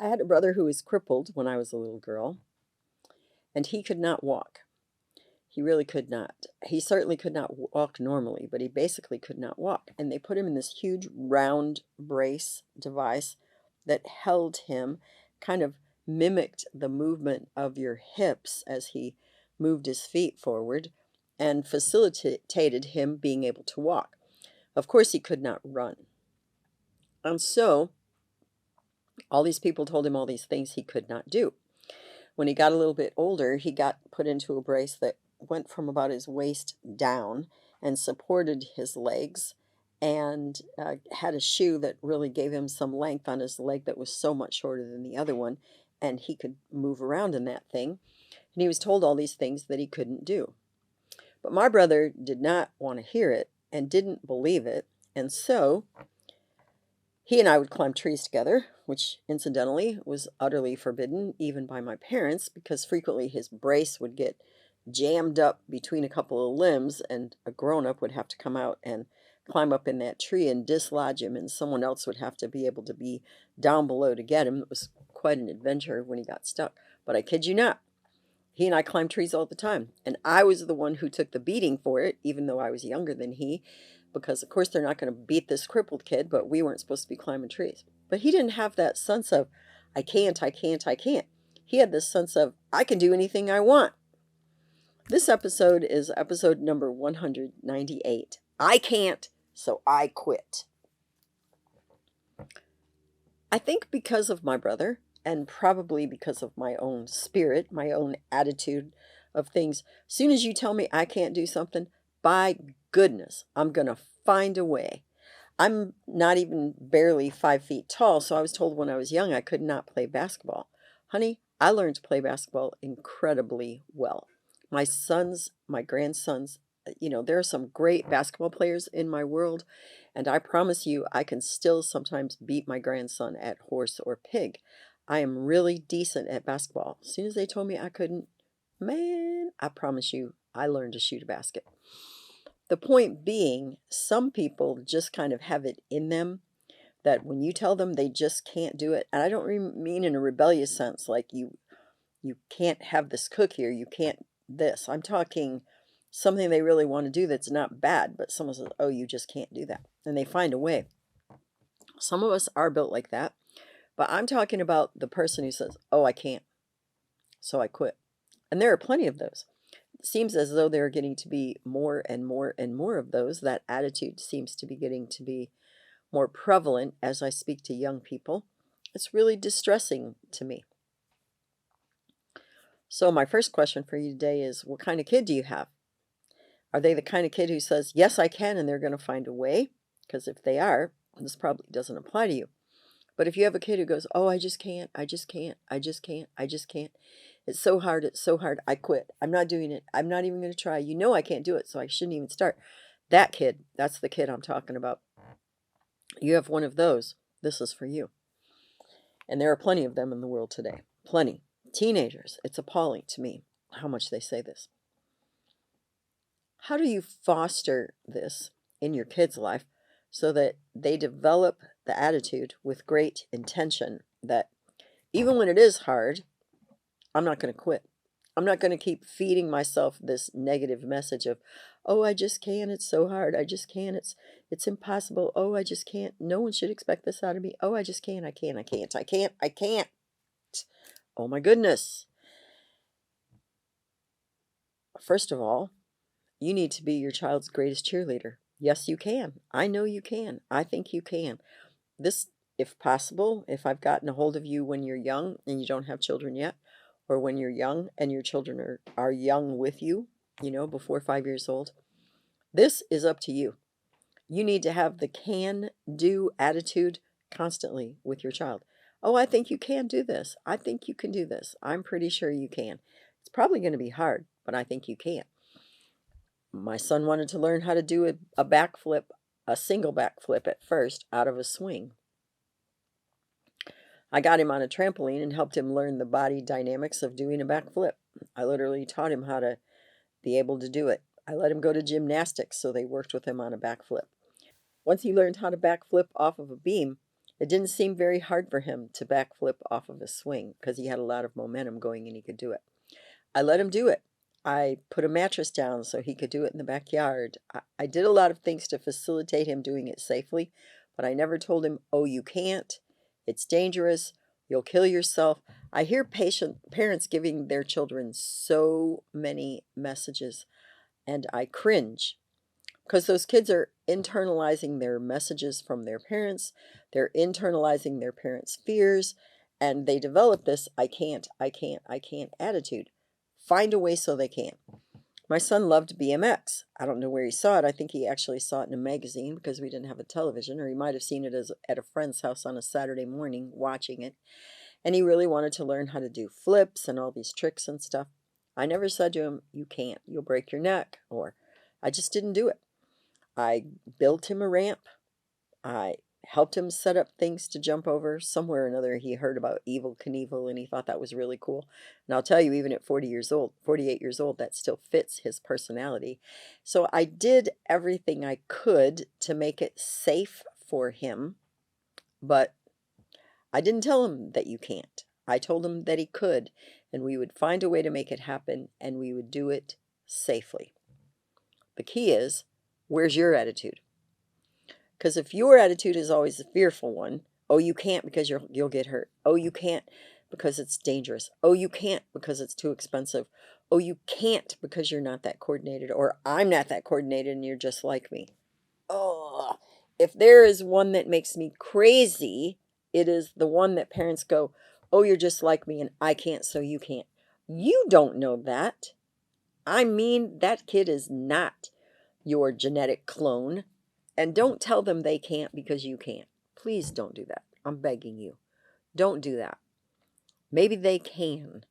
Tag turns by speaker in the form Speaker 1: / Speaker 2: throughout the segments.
Speaker 1: I had a brother who was crippled when I was a little girl, and he could not walk. He really could not. He certainly could not walk normally, but he basically could not walk. And they put him in this huge round brace device that held him, kind of mimicked the movement of your hips as he moved his feet forward and facilitated him being able to walk. Of course, he could not run. And so all these people told him all these things he could not do. When he got a little bit older, he got put into a brace that went from about his waist down and supported his legs, and had a shoe that really gave him some length on his leg that was so much shorter than the other one, and he could move around in that thing. And he was told all these things that he couldn't do. But my brother did not want to hear it and didn't believe it, and so he and I would climb trees together, which incidentally was utterly forbidden even by my parents, because frequently his brace would get jammed up between a couple of limbs and a grown-up would have to come out and climb up in that tree and dislodge him, and someone else would have to be able to be down below to get him. It was quite an adventure when he got stuck. But I kid you not, he and I climbed trees all the time, and I was the one who took the beating for it, even though I was younger than he, because of course they're not going to beat this crippled kid, but we weren't supposed to be climbing trees. But he didn't have that sense of, I can't, I can't, I can't. He had this sense of, I can do anything I want. This episode is episode number 198. I can't, so I quit. I think because of my brother, and probably because of my own spirit, my own attitude of things, as soon as you tell me I can't do something, by goodness, I'm going to find a way. I'm not even barely 5 feet tall, so I was told when I was young I could not play basketball. Honey, I learned to play basketball incredibly well. My sons, my grandsons, there are some great basketball players in my world, and I promise you I can still sometimes beat my grandson at horse or pig. I am really decent at basketball. As soon as they told me I couldn't, man, I promise you I learned to shoot a basket. The point being, some people just kind of have it in them that when you tell them they just can't do it, and I don't mean in a rebellious sense, like you can't have this cook here, you can't this. I'm talking something they really want to do that's not bad, but someone says, oh, you just can't do that. And they find a way. Some of us are built like that, but I'm talking about the person who says, oh, I can't, so I quit. And there are plenty of those. It seems as though there are getting to be more and more and more of those. That attitude seems to be getting to be more prevalent as I speak to young people. It's really distressing to me. So my first question for you today is, what kind of kid do you have? Are they the kind of kid who says, yes, I can, and they're going to find a way? Because if they are, this probably doesn't apply to you. But if you have a kid who goes, oh, I just can't, I just can't, I just can't, I just can't. It's so hard, I quit. I'm not doing it. I'm not even going to try. You know I can't do it, so I shouldn't even start. That kid, that's the kid I'm talking about. You have one of those, this is for you. And there are plenty of them in the world today. Plenty. Teenagers, it's appalling to me how much they say this. How do you foster this in your kid's life so that they develop the attitude with great intention that even when it is hard, I'm not going to quit. I'm not going to keep feeding myself this negative message of, oh, I just can't, it's so hard, I just can't, it's impossible, oh, I just can't, no one should expect this out of me, oh, I just can't, I can't, I can't, I can't, I can't. Oh my goodness. First of all, you need to be your child's greatest cheerleader. Yes, you can. I know you can. I think you can. This, if possible, if I've gotten a hold of you when you're young and you don't have children yet, or when you're young and your children are young with you, before 5 years old, this is up to you. You need to have the can-do attitude constantly with your child. Oh, I think you can do this. I think you can do this. I'm pretty sure you can. It's probably going to be hard, but I think you can. My son wanted to learn how to do a backflip, a single backflip at first, out of a swing. I got him on a trampoline and helped him learn the body dynamics of doing a backflip. I literally taught him how to be able to do it. I let him go to gymnastics, so they worked with him on a backflip. Once he learned how to backflip off of a beam, It didn't seem very hard for him to backflip off of a swing because he had a lot of momentum going and he could do it. I let him do it. I put a mattress down so he could do it in the backyard. I did a lot of things to facilitate him doing it safely, but I never told him, oh, you can't. It's dangerous. You'll kill yourself. I hear parents giving their children so many messages, and I cringe because those kids are internalizing their messages from their parents. They're internalizing their parents' fears, and they develop this I can't, I can't, I can't attitude. Find a way so they can. My son loved BMX. I don't know where he saw it. I think he actually saw it in a magazine because we didn't have a television, or he might have seen it at a friend's house on a Saturday morning watching it. And he really wanted to learn how to do flips and all these tricks and stuff. I never said to him, you can't, you'll break your neck, or I just didn't do it. I built him a ramp. I helped him set up things to jump over. Somewhere or another, he heard about Evel Knievel and he thought that was really cool. And I'll tell you, even at 48 years old, that still fits his personality. So I did everything I could to make it safe for him, but I didn't tell him that you can't. I told him that he could, and we would find a way to make it happen, and we would do it safely. The key is, where's your attitude? Because if your attitude is always the fearful one, oh, you can't because you'll get hurt. Oh, you can't because it's dangerous. Oh, you can't because it's too expensive. Oh, you can't because you're not that coordinated, or I'm not that coordinated and you're just like me. Oh, if there is one that makes me crazy, it is the one that parents go, oh, you're just like me and I can't, so you can't. You don't know that. I mean, that kid is not your genetic clone. And don't tell them they can't because you can't. Please don't do that. I'm begging you. Don't do that. Maybe they can.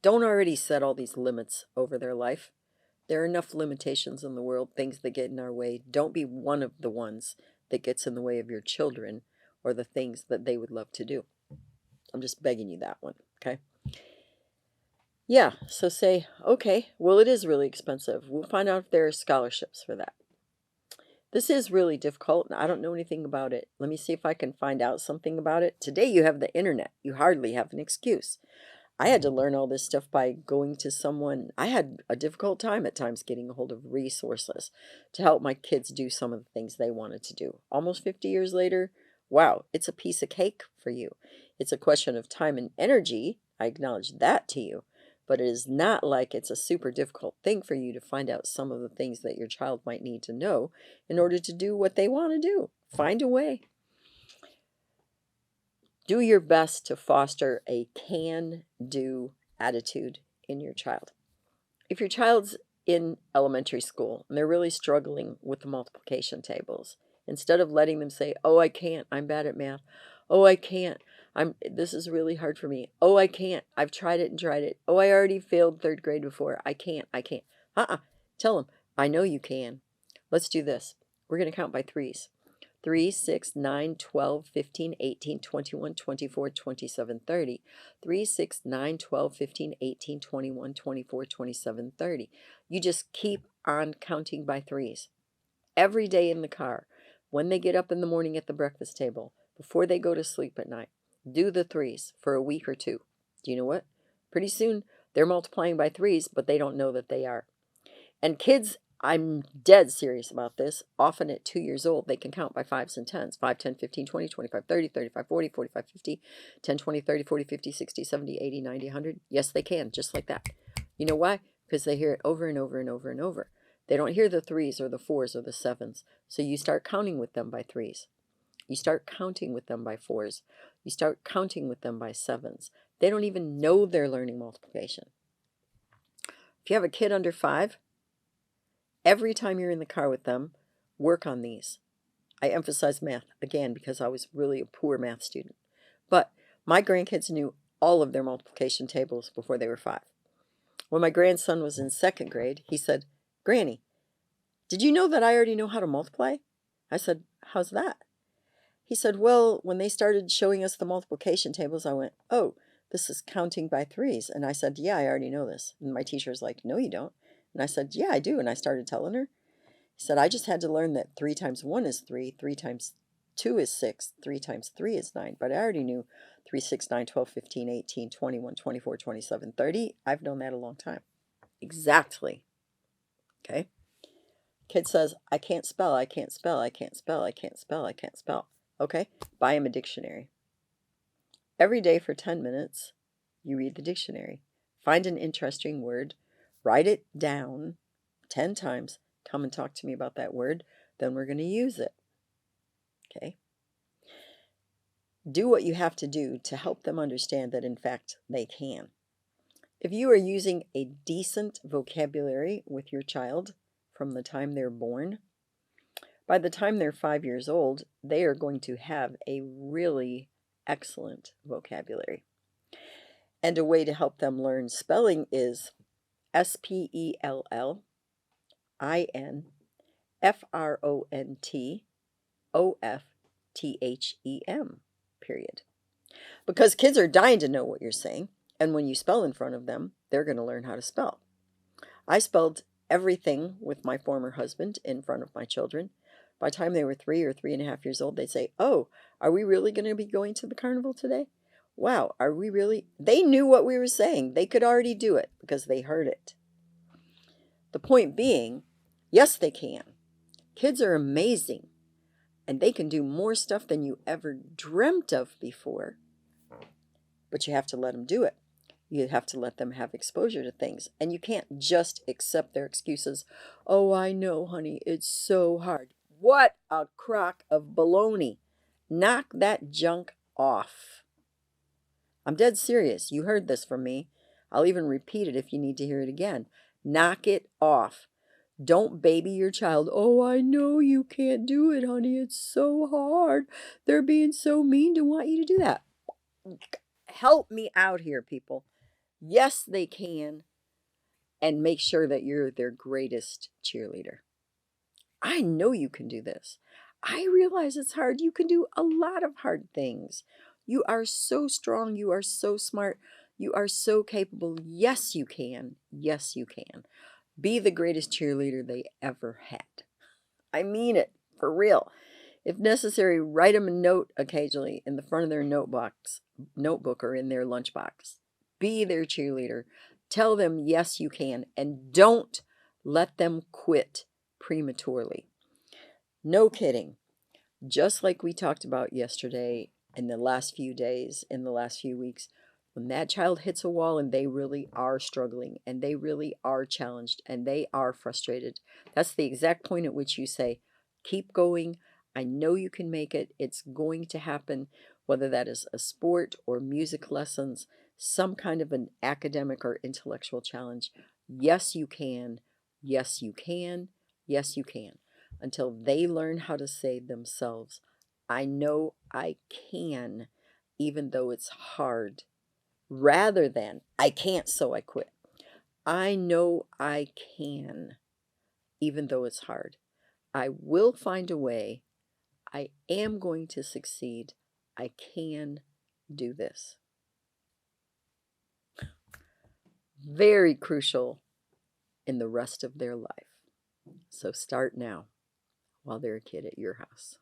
Speaker 1: Don't already set all these limits over their life. There are enough limitations in the world, things that get in our way. Don't be one of the ones that gets in the way of your children or the things that they would love to do. I'm just begging you that one, okay? Yeah, so say, okay, well, it is really expensive. We'll find out if there are scholarships for that. This is really difficult, and I don't know anything about it. Let me see if I can find out something about it. Today you have the internet. You hardly have an excuse. I had to learn all this stuff by going to someone. I had a difficult time at times getting a hold of resources to help my kids do some of the things they wanted to do. Almost 50 years later, wow, it's a piece of cake for you. It's a question of time and energy. I acknowledge that to you. But it is not like it's a super difficult thing for you to find out some of the things that your child might need to know in order to do what they want to do. Find a way. Do your best to foster a can-do attitude in your child. If your child's in elementary school and they're really struggling with the multiplication tables, instead of letting them say, oh, I can't, I'm bad at math. Oh, I can't, this is really hard for me. Oh, I can't, I've tried it and tried it. Oh, I already failed third grade before. I can't. Tell them, I know you can. Let's do this. We're going to count by threes. 3, 6, 9, 12, 15, 18, 21, 24, 27, 30. 3, 6, 9, 12, 15, 18, 21, 24, 27, 30. You just keep on counting by threes. Every day in the car, when they get up in the morning at the breakfast table, before they go to sleep at night, do the threes for a week or two. Do you know what? Pretty soon, they're multiplying by threes, but they don't know that they are. And kids, I'm dead serious about this. Often at 2 years old, they can count by fives and tens. 5, 10, 15, 20, 25, 30, 35, 40, 45, 50, 10, 20, 30, 40, 50, 60, 70, 80, 90, 100. Yes, they can, just like that. You know why? Because they hear it over and over and over and over. They don't hear the threes or the fours or the sevens. So you start counting with them by threes. You start counting with them by fours. You start counting with them by sevens. They don't even know they're learning multiplication. If you have a kid under 5, every time you're in the car with them, work on these. I emphasize math, again, because I was really a poor math student. But my grandkids knew all of their multiplication tables before they were 5. When my grandson was in 2nd grade, he said, Granny, did you know that I already know how to multiply? I said, how's that? He said, well, when they started showing us the multiplication tables, I went, oh, this is counting by threes. And I said, yeah, I already know this. And my teacher was like, no, you don't. And I said, yeah, I do. And I started telling her. He said, I just had to learn that 3 times 1 is 3, 3 times 2 is 6, 3 times 3 is 9, but I already knew 3, 6, 9, 12, 15, 18, 21, 24, 27, 30. I've known that a long time. Exactly. Okay? Kid says, I can't spell, I can't spell, I can't spell, I can't spell, I can't spell. Okay? Buy him a dictionary. Every day for 10 minutes, you read the dictionary. Find an interesting word, write it down 10 times, come and talk to me about that word, then we're going to use it. Okay? Do what you have to do to help them understand that, in fact, they can. If you are using a decent vocabulary with your child from the time they're born, by the time they're 5 years old, they are going to have a really excellent vocabulary. And a way to help them learn spelling is SPELLINFRONTOFTHEM, period. Because kids are dying to know what you're saying, and when you spell in front of them, they're going to learn how to spell. I spelled everything with my former husband in front of my children. By the time they were 3 or 3.5 years old, they'd say, oh, are we really going to be going to the carnival today? Wow, are we really? They knew what we were saying. They could already do it because they heard it. The point being, yes, they can. Kids are amazing, and they can do more stuff than you ever dreamt of before, but you have to let them do it. You have to let them have exposure to things, and you can't just accept their excuses. Oh, I know, honey, it's so hard. What a crock of baloney. Knock that junk off. I'm dead serious. You heard this from me. I'll even repeat it if you need to hear it again. Knock it off. Don't baby your child. Oh, I know you can't do it, honey. It's so hard. They're being so mean to want you to do that. Help me out here, people. Yes, they can. And make sure that you're their greatest cheerleader. I know you can do this. I realize it's hard. You can do a lot of hard things. You are so strong. You are so smart. You are so capable. Yes, you can. Yes, you can. Be the greatest cheerleader they ever had. I mean it, for real. If necessary, write them a note occasionally in the front of their notebook or in their lunchbox. Be their cheerleader. Tell them, yes, you can. And don't let them quit prematurely. No kidding. Just like we talked about yesterday, in the last few days, in the last few weeks, when that child hits a wall and they really are struggling and they really are challenged and they are frustrated, that's the exact point at which you say, keep going. I know you can make it. It's going to happen, whether that is a sport or music lessons, some kind of an academic or intellectual challenge. Yes, you can. Yes, you can. Yes, you can. Until they learn how to say themselves, I know I can, even though it's hard, rather than I can't, so I quit. I know I can, even though it's hard. I will find a way. I am going to succeed. I can do this. Very crucial in the rest of their life. So start now while they're a kid at your house.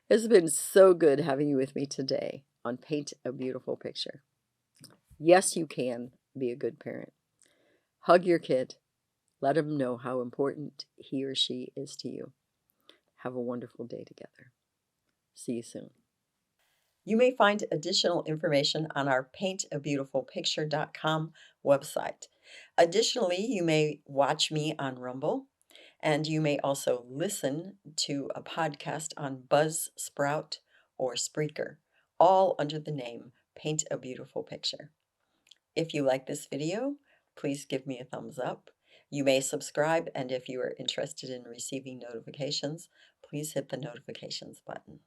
Speaker 1: It's been so good having you with me today on Paint a Beautiful Picture. Yes, you can be a good parent. Hug your kid. Let him know how important he or she is to you. Have a wonderful day together. See you soon. You may find additional information on our paintabeautifulpicture.com website. Additionally, you may watch me on Rumble, and you may also listen to a podcast on Buzzsprout or Spreaker, all under the name Paint a Beautiful Picture. If you like this video, please give me a thumbs up. You may subscribe, and if you are interested in receiving notifications, please hit the notifications button.